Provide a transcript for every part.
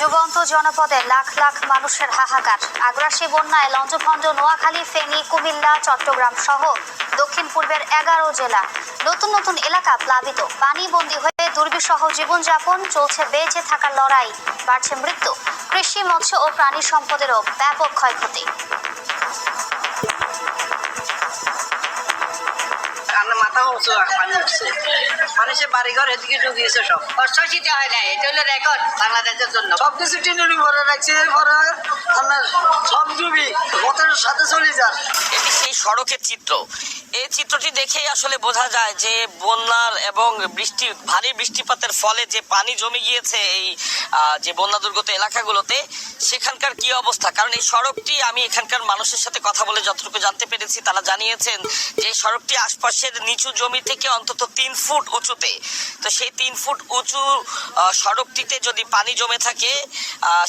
যুগান্ত জনপদে লাখ লাখ মানুষের হাহাকার। আগ্রাসী বন্যায় লঞ্চভঞ্জ, নোয়াখালী, ফেনী, কুমিল্লা, চট্টগ্রাম সহ দক্ষিণ পূর্বের 11 জেলা। নতুন নতুন এলাকা প্লাবিত। পানিবন্দী হয়ে দুর্বিষহ জীবনযাপন চলছে, বেঁচে থাকার লড়াই। বাড়ছে মৃত্যু। কৃষি, মৎস্য ও প্রাণী সম্পদেরও ব্যাপক ক্ষয়ক্ষতি। মাথা উঁচু পানি উঠছে, মানুষের বাড়িঘর এদিকে ঢুকিয়েছে, সব অর্থশীতে হয় না। এটা হলো রেকর্ড বাংলাদেশের জন্য। সবকিছু টিনুরি ভরে রাখছে, এরপরে আপনার সব ডুবি মোটরের সাথে চলে যান। এটি সেই সড়কের চিত্র। এই চিত্রটি দেখেই আসলে বোঝা যায় যে বন্যার এবং ভারী বৃষ্টিপাতের ফলে যে পানি জমে গিয়েছে এই যে বন্যা দুর্গত এলাকাগুলোতে, সেখানকার কি অবস্থা। কারণ এই সড়কটি, আমি এখানকার মানুষের সাথে কথা বলে যতটুকু জানতে পেরেছি, তারা জানিয়েছেন যে এই সড়কটি আশপাশের নিচু জমি থেকে অন্তত 3 ফুট উঁচুতে। তো সেই 3 ফুট উঁচু সড়কটিতে যদি পানি জমে থাকে,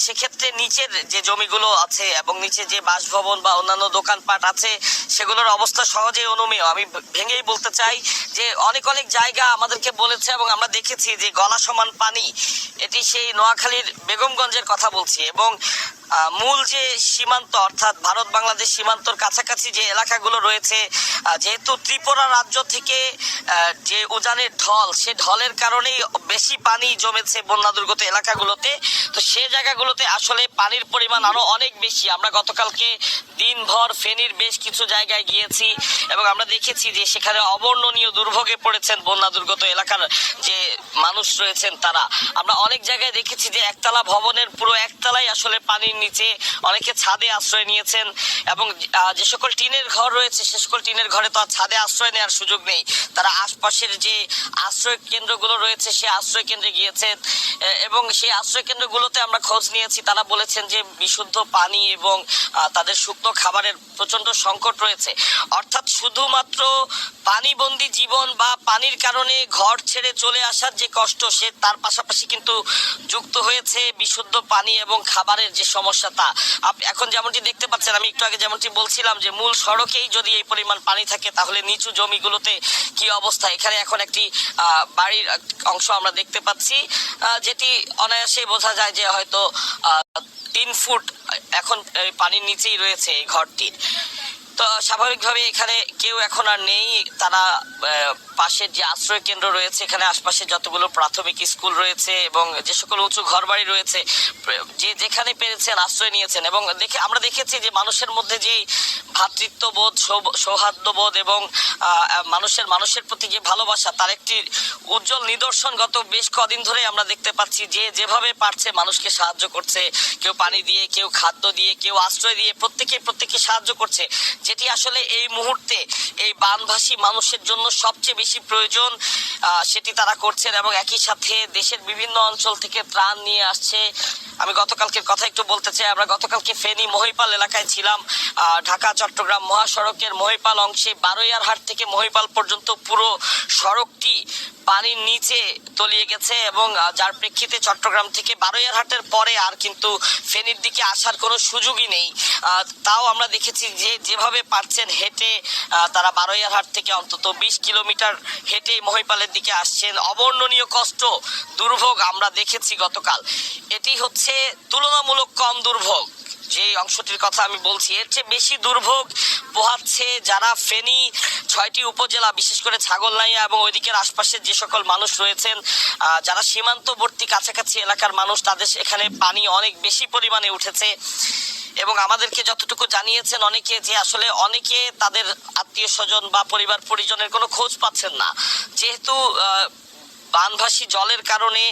সেক্ষেত্রে নিচের যে জমিগুলো আছে এবং নিচে যে বাসভবন বা অন্যান্য দোকানপাট আছে, সেগুলোর অবস্থা সহজেই অনুমেয়। আমি ভেঙেই বলতে চাই যে অনেক অনেক জায়গা আমাদেরকে বলেছে এবং আমরা দেখেছি যে গলা সমান পানি। এটি সেই নোয়াখালীর বেগমগঞ্জের কথা বলছি। এবং মূল যে সীমান্ত, অর্থাৎ ভারত বাংলাদেশ সীমান্তর কাছাকাছি যে এলাকাগুলো রয়েছে, যেহেতু ত্রিপুরা রাজ্য থেকে যে উজানের ঢল, সে ঢলের কারণেই বেশি পানি জমেছে বন্যা দুর্গত এলাকাগুলোতে। তো সে জায়গাগুলোতে আসলে পানির পরিমাণ আরো অনেক বেশি। আমরা গতকালকে দিনভর ফেনীর বেশ কিছু জায়গায় গিয়েছি এবং আমরা দেখেছি যে সেখানে অবর্ণনীয় দুর্ভোগে পড়েছেন বন্যা দুর্গত এলাকার যে মানুষ রয়েছেন তারা। আমরা অনেক জায়গায় দেখেছি যে একতলা ভবনের পুরো একতলাই আসলে পানির নিচে, অনেকে ছাদে আশ্রয় নিয়েছেন। এবং যে সকল টিনের ঘর রয়েছে, সে সকল টিনের ঘরে তো আর ছাদে আশ্রয় নেওয়ার সুযোগ নেই। তারা আশপাশের যে আশ্রয় কেন্দ্রগুলো রয়েছে, সে আশ্রয় কেন্দ্রে গিয়েছেন এবং সেই আশ্রয় কেন্দ্রগুলোতে আমরা খোঁজ নিয়েছি। তারা বলেছেন যে বিশুদ্ধ পানি এবং তাদের শুকনো খাবারের প্রচন্ড সংকট রয়েছে। অর্থাৎ শুধুমাত্র পানিবন্দী জীবন বা পানির কারণে ঘর ছেড়ে চলে আসার যে কষ্ট, সে তার পাশাপাশি কিন্তু যুক্ত হয়েছে বিশুদ্ধ পানি এবং খাবারের যে সমস্যা। তা এখন যেমনটি দেখতে পাচ্ছেন, আমি একটু আগে যেমনটি বলছিলাম যে মূল সড়কেই যদি এই পরিমাণ পানি থাকে, তাহলে নিচু জমিগুলোতে কি অবস্থা। এখানে এখন একটি বাড়ির অংশ আমরা দেখতে পাচ্ছি, যেটি অনায়াসেই বোঝা যায় যে হয়তো 3 ফুট এখন পানির নিচেই রয়েছে এই ঘরটির। তো স্বাভাবিকভাবে এখানে কেউ এখন আর নেই। তারা পাশের যে আশ্রয় কেন্দ্র রয়েছে, এখানে আশপাশে যতগুলো প্রাথমিক স্কুল রয়েছে এবং যে সকল উঁচু ঘরবাড়ি রয়েছে, যে যেখানে পেরেছেন আশ্রয় নিয়েছেন। এবং আমরা দেখেছি যে মানুষের মধ্যে যে ভ্রাতৃত্ববোধ, সৌহার্দ্যবোধ এবং মানুষের প্রতি যে ভালোবাসা, তার একটি উজ্জ্বল নিদর্শন গত বেশ কদিন ধরে আমরা দেখতে পাচ্ছি। যে যেভাবে পারছে মানুষকে সাহায্য করছে, কেউ পানি দিয়ে, কেউ খাদ্য দিয়ে, কেউ আশ্রয় দিয়ে, প্রত্যেকে সাহায্য করছে, যেটি আসলে এই মুহূর্তে এই বানভাসী মানুষের জন্য সবচেয়ে বেশি প্রয়োজন। সেটি তারা করছেন এবং একই সাথে দেশের বিভিন্ন অঞ্চল থেকে ত্রাণ নিয়ে আসছে। আমি গতকালকের কথা একটু বলতে চাই। আমরা গতকালকে ফেনী মহিপাল এলাকায় ছিলাম। ঢাকা চট্টগ্রাম মহাসড়কের মহিপাল অংশে বারৈয়ারহাট থেকে মহিপাল পর্যন্ত পুরো সড়কটি পানির নিচে তলিয়ে গেছে এবং যার প্রেক্ষিতে চট্টগ্রাম থেকে বারৈয়ারহাটের পরে আর কিন্তু ফেনীর দিকে আসার কোনো সুযোগই নেই। তাও আমরা দেখেছি যে যেভাবে পারছেন হেঁটে তারা বারৈয়ারহাট থেকে অন্তত 20 কিলোমিটার হেঁটে মহিপালের দিকে আসছেন। অবর্ণনীয় কষ্ট, দুর্ভোগ আমরা দেখেছি গতকাল। এটি হচ্ছে তুলনামূলক কম দুর্ভোগ। যে অংশটির কথা আমি বলছি, এর চেয়ে বেশি দুর্ভোগ পোহাচ্ছে যারা ফেনী 6টি উপজেলা, বিশেষ করে ছাগলনাইয়া এবং ওইদিকের আশপাশের যে সকল মানুষ রয়েছেন, যারা সীমান্তবর্তী কাছাকাছি এলাকার মানুষ, তাদের এখানে পানি অনেক বেশি পরিমাণে উঠেছে। এবং আমাদেরকে যতটুকু জানিয়েছেন অনেকে, যে আসলে অনেকে তাদের আত্মীয় স্বজন বা পরিবার পরিজনের কোনো খোঁজ পাচ্ছেন না, যেহেতু বানভাসী জলের কারণে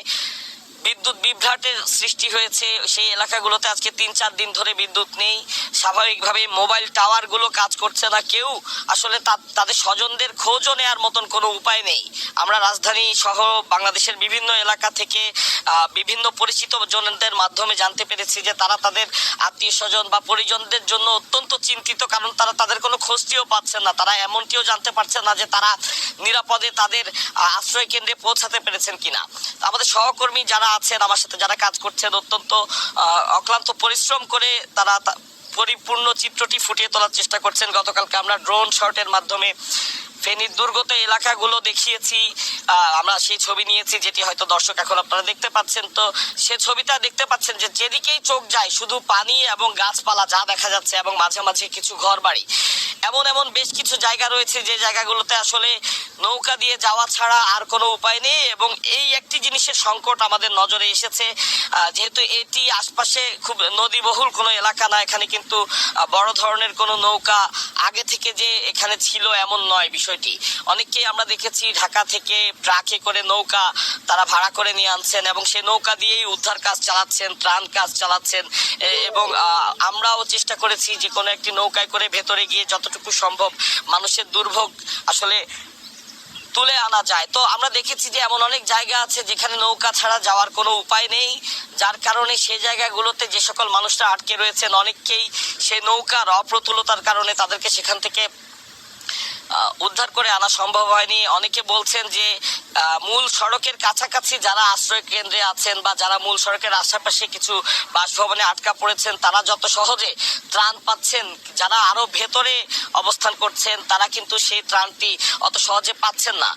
বিদ্যুৎ বিভ্রাটের সৃষ্টি হয়েছে। সেই এলাকাগুলোতে আজকে 3-4 দিন ধরে বিদ্যুৎ নেই। স্বাভাবিকভাবে মোবাইল টাওয়ারগুলো কাজ করছে না। কেউ আসলে তাদের স্বজনদের খোঁজও নেওয়ার মতন কোনো উপায় নেই। আমরা রাজধানী সহ বাংলাদেশের বিভিন্ন এলাকা থেকে বিভিন্ন পরিচিত জনদের মাধ্যমে জানতে পেরেছি যে তারা তাদের আত্মীয় স্বজন বা পরিজনদের জন্য অত্যন্ত চিন্তিত, কারণ তারা তাদের কোনো খোঁজটিও পাচ্ছেন না। তারা এমনটিও জানতে পারছেন না যে তারা নিরাপদে তাদের আশ্রয় কেন্দ্রে পৌঁছাতে পেরেছেন কিনা। আমাদের সহকর্মী যারা আছেন, আমার সাথে যারা কাজ করছেন, অত্যন্ত অক্লান্ত পরিশ্রম করে তারা পরিপূর্ণ চিত্রটি ফুটিয়ে তোলার চেষ্টা করছেন। গতকালকে আমরা ড্রোন শটের মাধ্যমে ফেনীর দুর্গত এলাকাগুলো দেখিয়েছি, আমরা সেই ছবি নিয়েছি যেটি হয়তো দর্শক এখন আপনারা দেখতে পাচ্ছেন। তো সে ছবিটা দেখতে পাচ্ছেন যে যেদিকেই চোখ যায় শুধু পানি এবং গাছপালা যা দেখা যাচ্ছে, এবং মাঝে মাঝে কিছু ঘর বাড়ি। এমন এমন বেশ কিছু জায়গা রয়েছে যে জায়গাগুলোতে আসলে নৌকা দিয়ে যাওয়া ছাড়া আর কোনো উপায় নেই, এবং এই একটি জিনিসের সংকট আমাদের নজরে এসেছে। যেহেতু এটি আশপাশে খুব নদীবহুল কোনো এলাকা না, এখানে কিন্তু বড় ধরনের কোনো নৌকা আগে থেকে যে এখানে ছিল এমন নয় বিষয়টি। অনেককেই আমরা দেখেছি ঢাকা থেকে ট্রাকে করে নৌকা তারা ভাড়া করে নিয়ে আনছেন এবং সেই নৌকা দিয়েই উদ্ধার কাজ চালাচ্ছেন, ত্রাণ কাজ চালাচ্ছেন। এবং আমরাও চেষ্টা করেছি যে কোনো একটি নৌকায় করে ভেতরে গিয়ে যতটুকু সম্ভব মানুষের দুর্ভোগ আসলে তুলে আনা যায়। তো আমরা দেখেছি যে এমন অনেক জায়গা আছে যেখানে নৌকা ছাড়া যাওয়ার কোনো উপায় নেই, যার কারণে সেই জায়গাগুলোতে যে সকল মানুষরা আটকে রয়েছেন অনেককেই সেই নৌকার অপ্রতুলতার কারণে তাদেরকে সেখান থেকে উদ্ধার করে আনা সম্ভব হয়নি। অনেকে বলছেন যে মূল সড়কের কাছাকাছি যারা আশ্রয় কেন্দ্রে আছেন বা যারা মূল সড়কের আশেপাশে কিছু বাসভবনে আটকা পড়েছেন তারা যত সহজে ত্রাণ পাচ্ছেন, যারা আরো ভেতরে অবস্থান করছেন তারা কিন্তু সেই ত্রাণটি অত সহজে পাচ্ছেন না।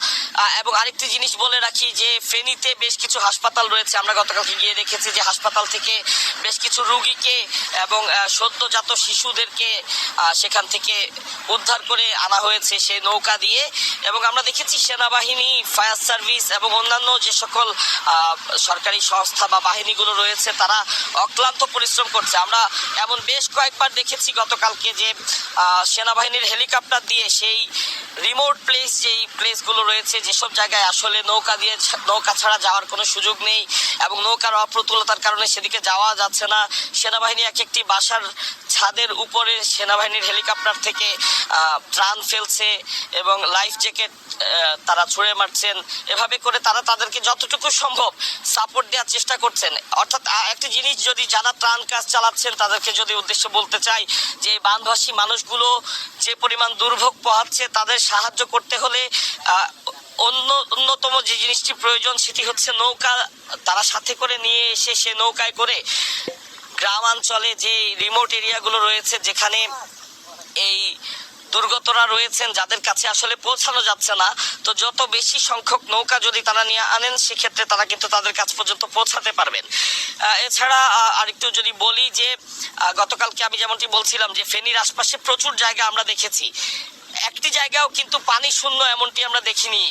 এবং আরেকটি জিনিস বলে রাখি যে ফেনীতে বেশ কিছু হাসপাতাল রয়েছে, আমরা গতকালকে গিয়ে দেখেছি যে হাসপাতাল থেকে বেশ কিছু রোগীকে এবং সদ্যজাত শিশুদেরকে সেখান থেকে উদ্ধার করে আনা হয়েছে সেই নৌকা দিয়ে। এবং আমরা দেখেছি সেনাবাহিনী, ফায়ার সার্ভিস এবং অন্যান্য যে সকল সরকারি সংস্থা বা বাহিনীগুলো রয়েছে তারা অক্লান্ত পরিশ্রম করছে। আমরা এমন বেশ কয়েকবার দেখেছি গতকালকে যে সেনাবাহিনীর হেলিকপ্টার দিয়ে সেই রিমোট প্লেস যেই প্লেসগুলো রয়েছে, যেসব জায়গায় আসলে নৌকা ছাড়া যাওয়ার কোনো সুযোগ নেই এবং নৌকার অপ্রতুলতার কারণে সেদিকে যাওয়া যাচ্ছে না, সেনাবাহিনী এক একটি বাসার ছাদের উপরে সেনাবাহিনীর হেলিকপ্টার থেকে ত্রাণ ফেলছে এবং লাইফ জ্যাকেট তারা ছুঁড়ে মারছেন। এভাবে করে তারা তাদেরকে যতটুকু সম্ভব সাপোর্ট দেওয়ার চেষ্টা করছেন। অর্থাৎ একটি জিনিস যদি যারা ত্রাণ কাজ চালাচ্ছেন তাদেরকে যদি উদ্দেশ্য বলতে চাই যে বানভাসী মানুষগুলো যে পরিমাণ দুর্ভোগ পোহাচ্ছে তাদের সাহায্য করতে হলে অন্যতম যে জিনিসটি প্রয়োজন সেটি হচ্ছে নৌকা তারা সাথে করে নিয়ে এসে সে নৌকায় করে গ্রামাঞ্চলে যে রিমোট এরিয়াগুলো রয়েছে যেখানে এই দুর্গতরা রয়েছেন যাদের কাছে আসলে পৌঁছানো যাচ্ছে না, তো যত বেশি সংখ্যক নৌকা যদি তারা নিয়ে আনেন সেক্ষেত্রে তারা কিন্তু তাদের কাছ পর্যন্ত পৌঁছাতে পারবেন। এছাড়া আরেকটু যদি বলি যে গতকালকে আমি যেমনটি বলছিলাম যে ফেনীর আশপাশে প্রচুর জায়গা আমরা দেখেছি, একটি জায়গাও কিন্তু পানি শূন্য এমনটি আমরা দেখিনি।